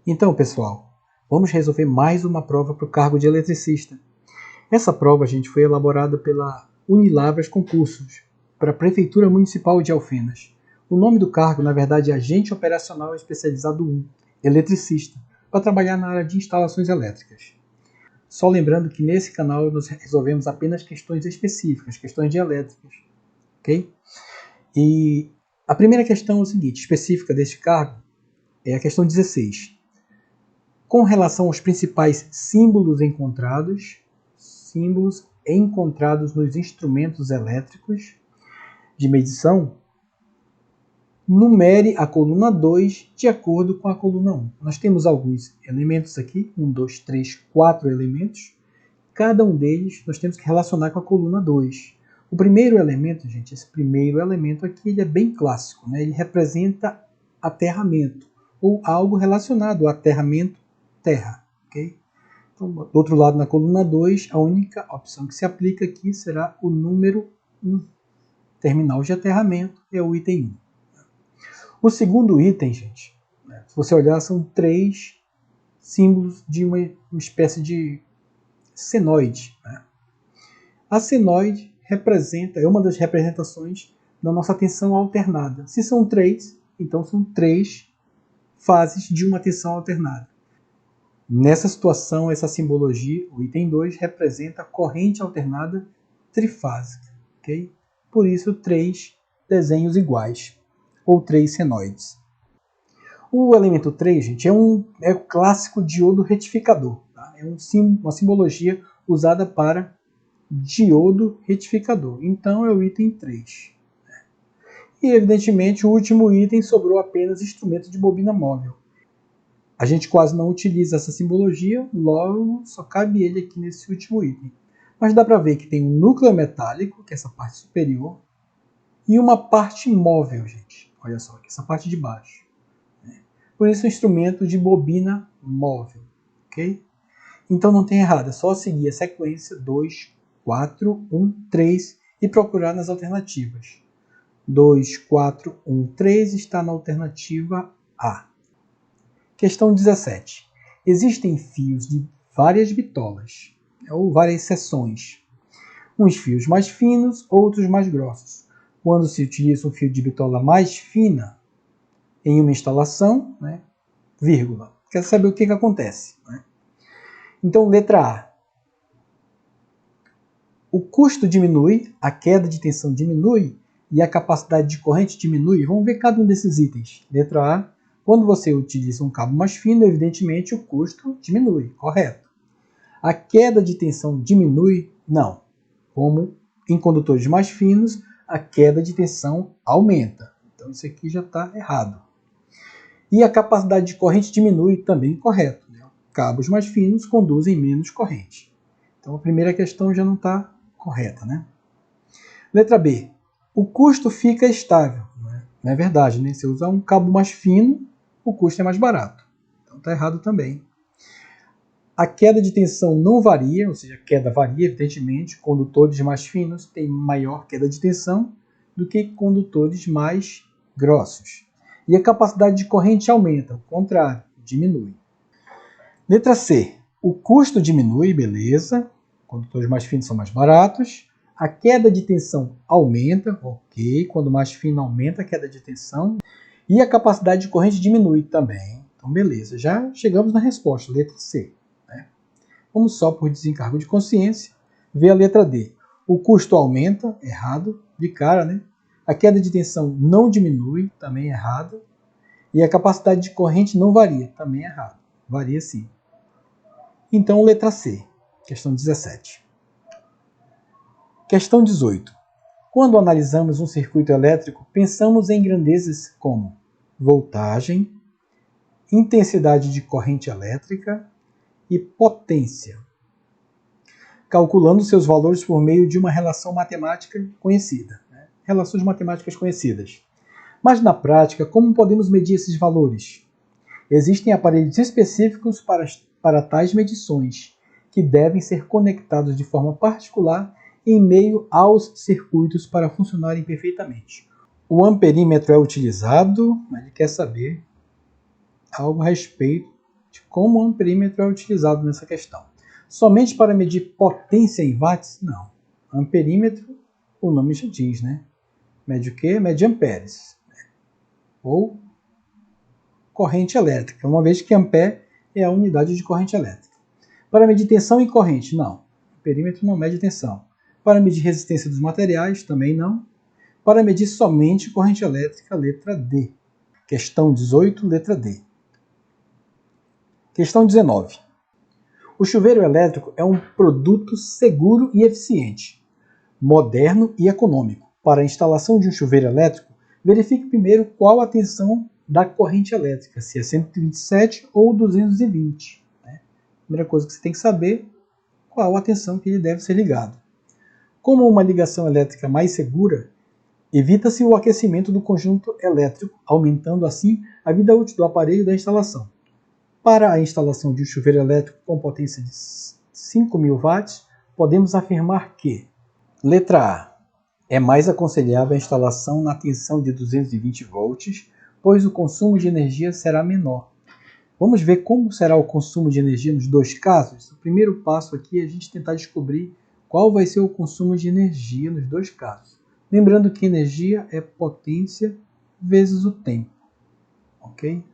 Então, pessoal, vamos resolver mais uma prova para o cargo de eletricista. Essa prova, gente, foi elaborada pela Unilavras Concursos, para a Prefeitura Municipal de Alfenas. O nome do cargo, na verdade, é Agente Operacional Especializado 1, eletricista, para trabalhar na área de instalações elétricas. Só lembrando que nesse canal nós resolvemos apenas questões específicas, questões de elétricas, ok? E a primeira questão é o seguinte, específica deste cargo, é a questão 16. Com relação aos principais símbolos encontrados nos instrumentos elétricos de medição, numere a coluna 2 de acordo com a coluna 1. Nós temos alguns elementos aqui, 1, 2, 3, 4 elementos. Cada um deles nós temos que relacionar com a coluna 2. O primeiro elemento, gente, esse primeiro elemento aqui, ele é bem clássico, né? Ele representa aterramento, ou algo relacionado ao aterramento terra, ok? Então, do outro lado, na coluna 2, a única opção que se aplica aqui será o número 1. Terminal de aterramento é o item 1. O segundo item, gente, se você olhar, são 3 símbolos de uma espécie de senoide. Né? A senoide é uma das representações da nossa tensão alternada. Se são 3, então são 3 fases de uma tensão alternada. Nessa situação, essa simbologia, o item 2, representa a corrente alternada trifásica. Okay? Por isso, 3 desenhos iguais, ou 3 senoides. O elemento 3, gente, é o clássico diodo retificador. Tá? É uma simbologia usada para diodo retificador. Então, é o item 3. E, evidentemente, o último item sobrou apenas instrumento de bobina móvel. A gente quase não utiliza essa simbologia, logo só cabe ele aqui nesse último item. Mas dá para ver que tem um núcleo metálico, que é essa parte superior, e uma parte móvel, gente. Olha só, aqui, essa parte de baixo. Por isso, um instrumento de bobina móvel. Ok? Então não tem errado, é só seguir a sequência 2, 4, 1, 3 e procurar nas alternativas. 2, 4, 1, 3 está na alternativa A. Questão 17. Existem fios de várias bitolas, ou várias seções. Uns fios mais finos, outros mais grossos. Quando se utiliza um fio de bitola mais fina em uma instalação, né, vírgula. Quer saber o que acontece? Né? Então, letra A. O custo diminui, a queda de tensão diminui e a capacidade de corrente diminui. Vamos ver cada um desses itens. Letra A. Quando você utiliza um cabo mais fino, evidentemente o custo diminui, correto. A queda de tensão diminui? Não. Como em condutores mais finos, a queda de tensão aumenta. Então isso aqui já está errado. E a capacidade de corrente diminui também, correto. Né? Cabos mais finos conduzem menos corrente. Então a primeira questão já não está correta. Né? Letra B. O custo fica estável. Não é verdade, né? Se usar um cabo mais fino, o custo é mais barato. Então está errado também. A queda de tensão não varia, ou seja, a queda varia, evidentemente. Condutores mais finos têm maior queda de tensão do que condutores mais grossos. E a capacidade de corrente aumenta, ao contrário, diminui. Letra C. O custo diminui, beleza. Condutores mais finos são mais baratos. A queda de tensão aumenta, ok. Quando mais fino aumenta a queda de tensão. E a capacidade de corrente diminui também. Então, beleza. Já chegamos na resposta, letra C. Né? Vamos só por desencargo de consciência ver a letra D. O custo aumenta, errado, de cara, né? A queda de tensão não diminui, também errado. E a capacidade de corrente não varia, também errado. Varia sim. Então, letra C, questão 17. Questão 18. Quando analisamos um circuito elétrico, pensamos em grandezas como voltagem, intensidade de corrente elétrica e potência, calculando seus valores por meio de uma relação matemática conhecida. Né? Relações matemáticas conhecidas. Mas na prática, como podemos medir esses valores? Existem aparelhos específicos para tais medições, que devem ser conectados de forma particular em meio aos circuitos para funcionarem perfeitamente. O amperímetro é utilizado, mas ele quer saber algo a respeito de como o amperímetro é utilizado nessa questão. Somente para medir potência em watts? Não. Amperímetro, o nome já diz, né? Mede o quê? Mede amperes. Ou corrente elétrica, uma vez que ampere é a unidade de corrente elétrica. Para medir tensão e corrente? Não. O perímetro não mede tensão. Para medir resistência dos materiais? Também não. Para medir somente corrente elétrica, letra D. Questão 18, letra D. Questão 19. O chuveiro elétrico é um produto seguro e eficiente, moderno e econômico. Para a instalação de um chuveiro elétrico, verifique primeiro qual a tensão da corrente elétrica, se é 127 ou 220. Né? Primeira coisa que você tem que saber, qual a tensão que ele deve ser ligado. Como uma ligação elétrica mais segura, evita-se o aquecimento do conjunto elétrico, aumentando assim a vida útil do aparelho e da instalação. Para a instalação de um chuveiro elétrico com potência de 5.000 watts, podemos afirmar que: letra A. É mais aconselhável a instalação na tensão de 220 volts, pois o consumo de energia será menor. Vamos ver como será o consumo de energia nos dois casos? O primeiro passo aqui é a gente tentar descobrir qual vai ser o consumo de energia nos dois casos. Lembrando que energia é potência vezes o tempo. Ok?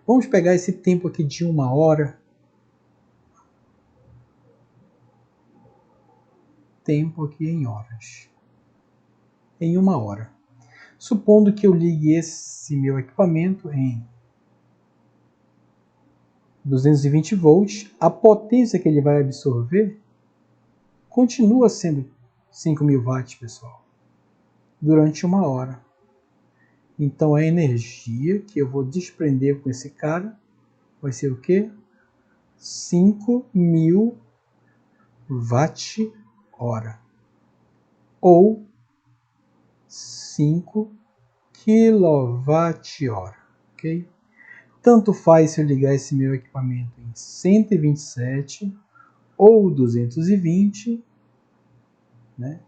Vamos pegar esse tempo aqui de 1 hora. Tempo aqui em horas. Em 1 hora. Supondo que eu ligue esse meu equipamento em 220 volts, a potência que ele vai absorver continua sendo 5.000 watts, pessoal, durante 1 hora. Então a energia que eu vou desprender com esse cara vai ser o quê? 5.000 watt-hora. Ou 5 kWh, ok? Tanto faz se eu ligar esse meu equipamento em 127 ou 220, né?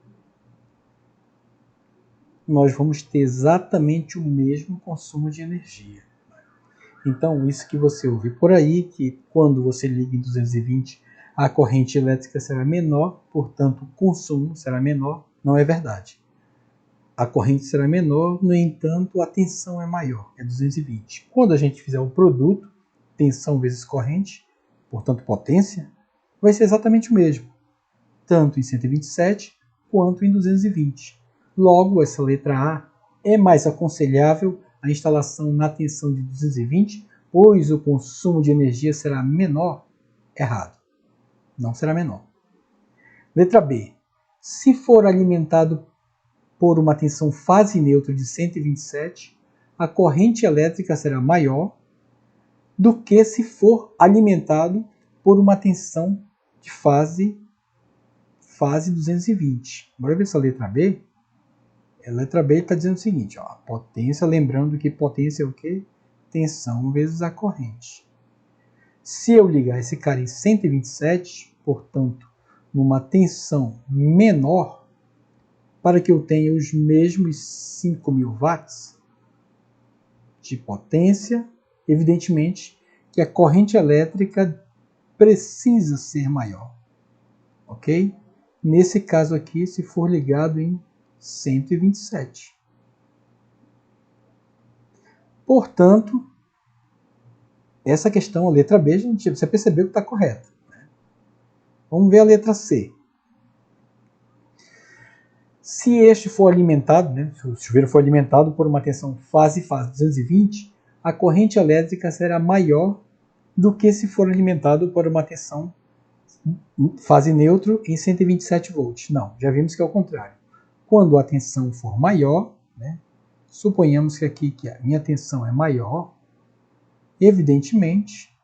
Nós vamos ter exatamente o mesmo consumo de energia. Então, isso que você ouve por aí, que quando você liga em 220, a corrente elétrica será menor, portanto, o consumo será menor, não é verdade. A corrente será menor, no entanto, a tensão é maior, é 220. Quando a gente fizer o produto, tensão vezes corrente, portanto potência, vai ser exatamente o mesmo, tanto em 127 quanto em 220. Logo, essa letra A é mais aconselhável a instalação na tensão de 220, pois o consumo de energia será menor. Errado, não será menor. Letra B. Se for alimentado por uma tensão fase neutra de 127, a corrente elétrica será maior do que se for alimentado por uma tensão de fase 220. Bora ver essa letra B? A letra B está dizendo o seguinte, ó, a potência, lembrando que potência é o quê? Tensão vezes a corrente. Se eu ligar esse cara em 127, portanto, numa tensão menor, para que eu tenha os mesmos 5.000 watts de potência, evidentemente que a corrente elétrica precisa ser maior, ok? Nesse caso aqui, se for ligado em 127. Portanto, essa questão, a letra B, gente, você percebeu que está correta. Né? Vamos ver a letra C. Se este for alimentado, né, se o chuveiro for alimentado por uma tensão fase 220, a corrente elétrica será maior do que se for alimentado por uma tensão fase neutro em 127 volts. Não, já vimos que é o contrário. Quando a tensão for maior, né, suponhamos que aqui que a minha tensão é maior, evidentemente,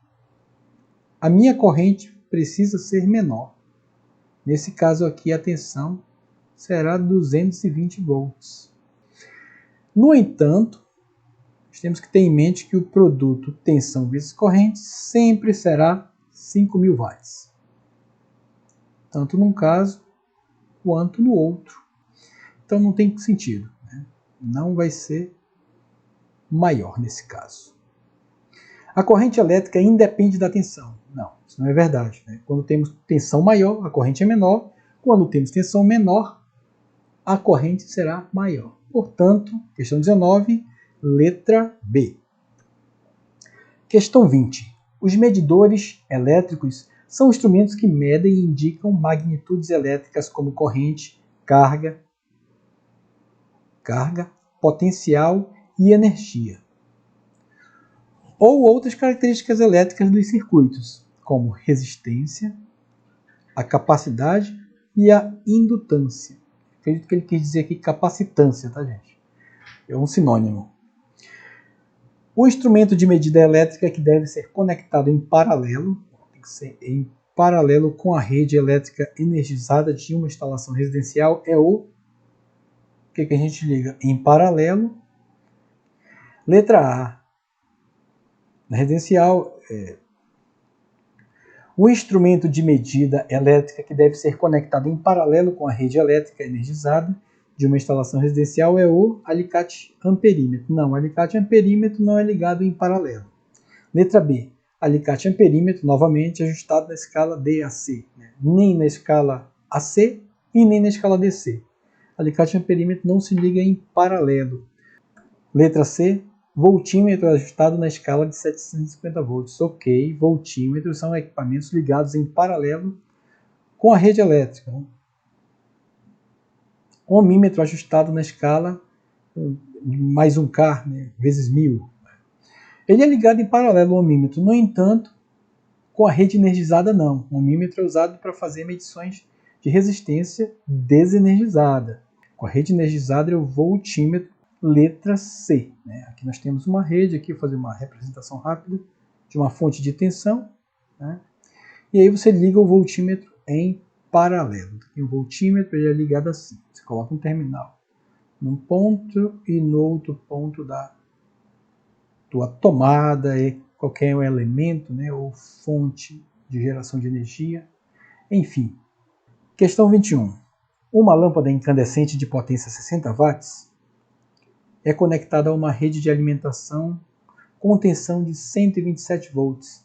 a minha corrente precisa ser menor. Nesse caso aqui, a tensão será 220 volts. No entanto, nós temos que ter em mente que o produto tensão vezes corrente sempre será 5.000 watts. Tanto num caso quanto no outro. Então não tem sentido. Né? Não vai ser maior nesse caso. A corrente elétrica independe da tensão. Não, isso não é verdade, né? Quando temos tensão maior, a corrente é menor. Quando temos tensão menor, a corrente será maior. Portanto, questão 19, letra B. Questão 20. Os medidores elétricos são instrumentos que medem e indicam magnitudes elétricas como corrente, carga, potencial e energia, ou outras características elétricas dos circuitos, como resistência, a capacidade e a indutância. Acredito que ele quis dizer aqui capacitância, tá, gente? É um sinônimo. O instrumento de medida elétrica que deve ser conectado em paralelo, tem que ser em paralelo com a rede elétrica energizada de uma instalação residencial, é o que a gente liga em paralelo. Letra A. Na residencial, o instrumento de medida elétrica que deve ser conectado em paralelo com a rede elétrica energizada de uma instalação residencial é o alicate amperímetro. Não, o alicate amperímetro não é ligado em paralelo. Letra B. Alicate amperímetro, novamente, ajustado na escala DAC. Nem na escala AC e nem na escala DC. Alicate amperímetro não se liga em paralelo. Letra C. Voltímetro ajustado na escala de 750 volts. Ok, voltímetros são equipamentos ligados em paralelo com a rede elétrica. Ohmímetro ajustado na escala mais 1K, né, vezes 1000. Ele é ligado em paralelo ao ohmímetro, no entanto, com a rede energizada não. O ohmímetro é usado para fazer medições de resistência desenergizada. Com a rede energizada é o voltímetro, letra C. Né? Aqui nós temos uma rede, aqui eu vou fazer uma representação rápida de uma fonte de tensão. Né? E aí você liga o voltímetro em paralelo. E o voltímetro ele é ligado assim. Você coloca um terminal num ponto e no outro ponto da tua tomada, qualquer elemento, né, ou fonte de geração de energia. Enfim. Questão 21. Uma lâmpada incandescente de potência 60 watts é conectada a uma rede de alimentação com tensão de 127 volts.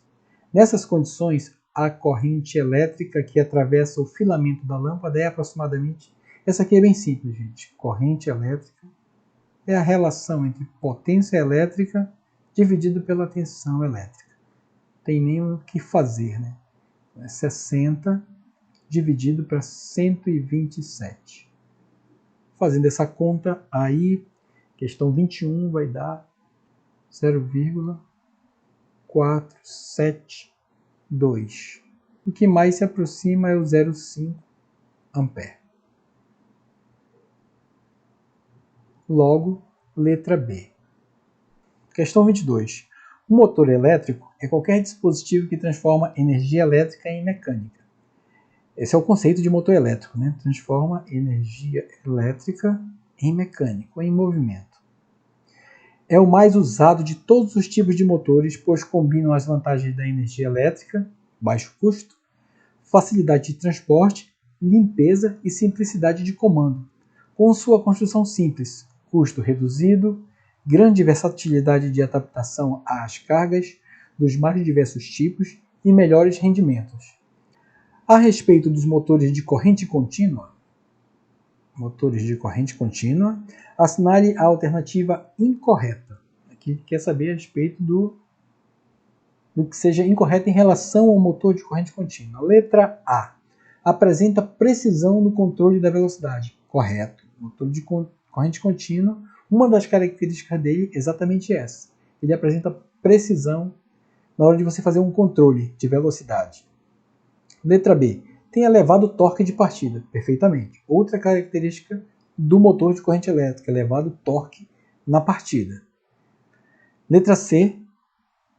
Nessas condições, a corrente elétrica que atravessa o filamento da lâmpada é aproximadamente... Essa aqui é bem simples, gente. Corrente elétrica é a relação entre potência elétrica dividido pela tensão elétrica. Não tem nem o que fazer, né? 60 dividido para 127. Fazendo essa conta, aí, questão 21 vai dar 0,472. O que mais se aproxima é o 0,5 ampere. Logo, letra B. Questão 22. Um motor elétrico é qualquer dispositivo que transforma energia elétrica em mecânica. Esse é o conceito de motor elétrico, né? Transforma energia elétrica em mecânico, em movimento. É o mais usado de todos os tipos de motores, pois combinam as vantagens da energia elétrica, baixo custo, facilidade de transporte, limpeza e simplicidade de comando, com sua construção simples, custo reduzido, grande versatilidade de adaptação às cargas dos mais diversos tipos e melhores rendimentos. A respeito dos motores de corrente contínua, assinale a alternativa incorreta. Aqui quer saber a respeito do que seja incorreto em relação ao motor de corrente contínua. Letra A. Apresenta precisão no controle da velocidade. Correto. Motor de corrente contínua, uma das características dele é exatamente essa. Ele apresenta precisão na hora de você fazer um controle de velocidade. Letra B. Tem elevado torque de partida. Perfeitamente. Outra característica do motor de corrente elétrica, elevado torque na partida. Letra C.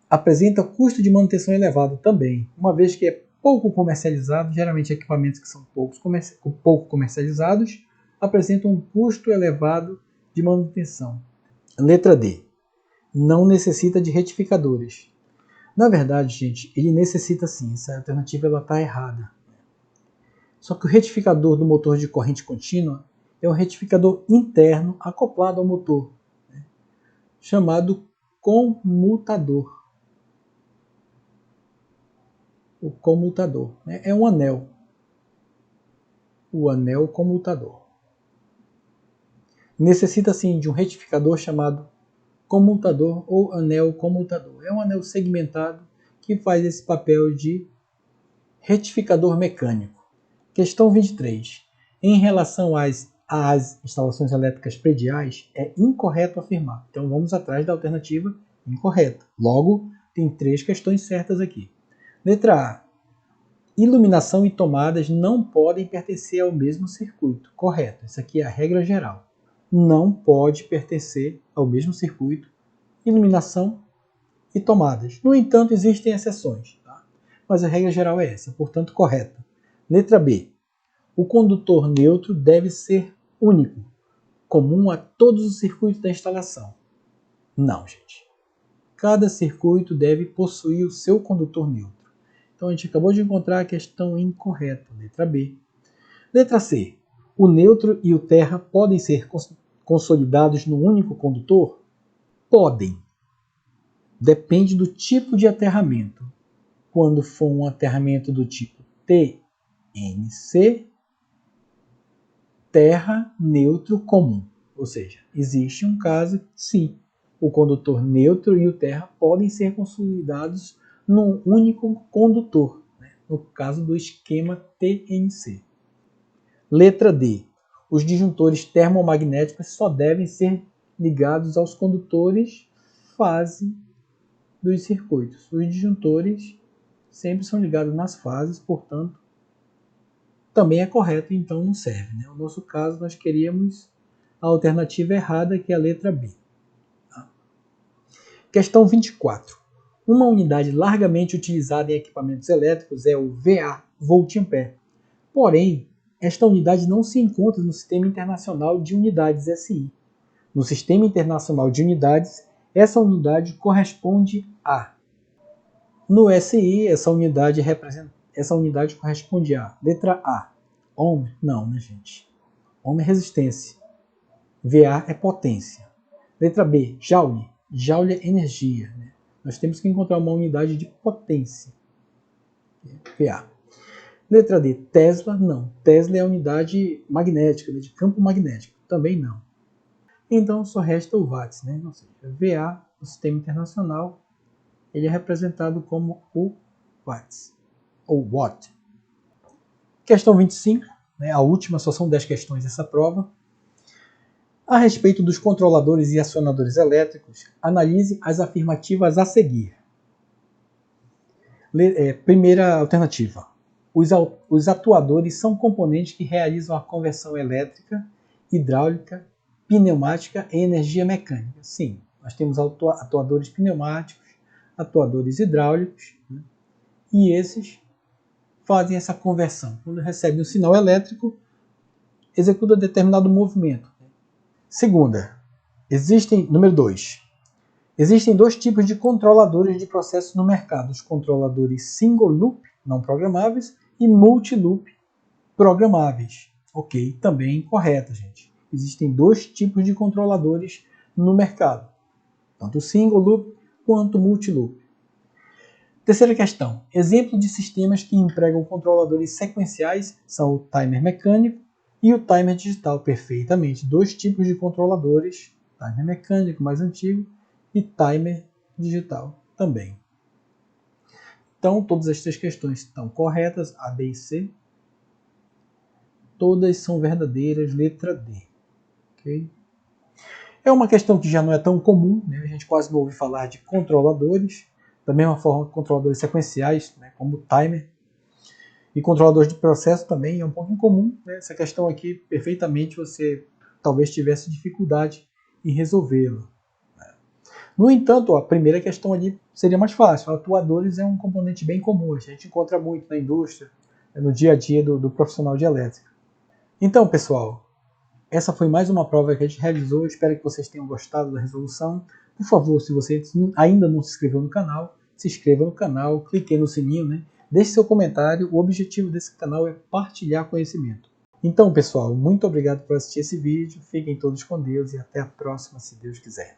Apresenta custo de manutenção elevado também, uma vez que é pouco comercializado, geralmente equipamentos que são pouco comercializados, apresentam um custo elevado de manutenção. Letra D. Não necessita de retificadores. Na verdade, gente, ele necessita sim, essa alternativa está errada. Só que o retificador do motor de corrente contínua é um retificador interno acoplado ao motor, né, chamado comutador. o comutador, né? É um anel. O anel comutador. Necessita, sim, de um retificador chamado comutador ou anel comutador. É um anel segmentado que faz esse papel de retificador mecânico. Questão 23. Em relação às instalações elétricas prediais, é incorreto afirmar. Então vamos atrás da alternativa incorreta. Logo, tem 3 questões certas aqui. Letra A. Iluminação e tomadas não podem pertencer ao mesmo circuito. Correto. Essa aqui é a regra geral. Não pode pertencer ao mesmo circuito iluminação e tomadas. No entanto, existem exceções, tá? Mas a regra geral é essa, portanto, correta. Letra B. O condutor neutro deve ser único, comum a todos os circuitos da instalação. Não, gente. Cada circuito deve possuir o seu condutor neutro. Então, a gente acabou de encontrar a questão incorreta, letra B. Letra C. O neutro e o terra podem ser consolidados num único condutor? Podem. Depende do tipo de aterramento. Quando for um aterramento do tipo TNC, terra neutro comum. Ou seja, existe um caso que sim, o condutor neutro e o terra podem ser consolidados num único condutor, né? No caso do esquema TNC. Letra D. Os disjuntores termomagnéticos só devem ser ligados aos condutores fase dos circuitos. Os disjuntores sempre são ligados nas fases, portanto, também é correto, então não serve, né? No nosso caso, nós queríamos a alternativa errada, que é a letra B. Tá? Questão 24. Uma unidade largamente utilizada em equipamentos elétricos é o VA, volt-ampere. Porém, esta unidade não se encontra no Sistema Internacional de Unidades SI. No Sistema Internacional de Unidades, essa unidade corresponde a... No SI, essa unidade corresponde a... Letra A. Ohm? Não, né, gente? Ohm é resistência. VA é potência. Letra B. Joule. Joule é energia. Né? Nós temos que encontrar uma unidade de potência. VA. Letra D. Tesla? Não. Tesla é a unidade magnética, de campo magnético. Também não. Então só resta o watts, né? Ou seja, VA, no Sistema Internacional, ele é representado como o watts, ou watt. Questão 25, né? A última, só são 10 questões dessa prova. A respeito dos controladores e acionadores elétricos, analise as afirmativas a seguir. Primeira alternativa. Os atuadores são componentes que realizam a conversão elétrica, hidráulica, pneumática e energia mecânica. Sim, nós temos atuadores pneumáticos, atuadores hidráulicos, né? E esses fazem essa conversão. Quando recebem um sinal elétrico, executa determinado movimento. Segunda, número 2. Existem 2 tipos de controladores de processos no mercado. Os controladores single loop, não programáveis, e multi-loop, programáveis. Ok, também correto, gente. Existem 2 tipos de controladores no mercado. Tanto single loop quanto multi-loop. Terceira questão. Exemplos de sistemas que empregam controladores sequenciais são o timer mecânico e o timer digital. Perfeitamente. 2 tipos de controladores. Timer mecânico, mais antigo, e timer digital também. Então, todas as 3 questões estão corretas, A, B e C. Todas são verdadeiras, letra D. Okay? É uma questão que já não é tão comum, né? A gente quase não ouve falar de controladores, da mesma forma que controladores sequenciais, né? Como o timer. E controladores de processo também é um pouco incomum, né? Essa questão aqui, perfeitamente, você talvez tivesse dificuldade em resolvê-la. No entanto, a primeira questão ali seria mais fácil. Atuadores é um componente bem comum, a gente encontra muito na indústria, no dia a dia do profissional de elétrica. Então, pessoal, essa foi mais uma prova que a gente realizou. Espero que vocês tenham gostado da resolução. Por favor, se você ainda não se inscreveu no canal, se inscreva no canal, clique no sininho, né? Deixe seu comentário. O objetivo desse canal é partilhar conhecimento. Então, pessoal, muito obrigado por assistir esse vídeo. Fiquem todos com Deus e até a próxima, se Deus quiser.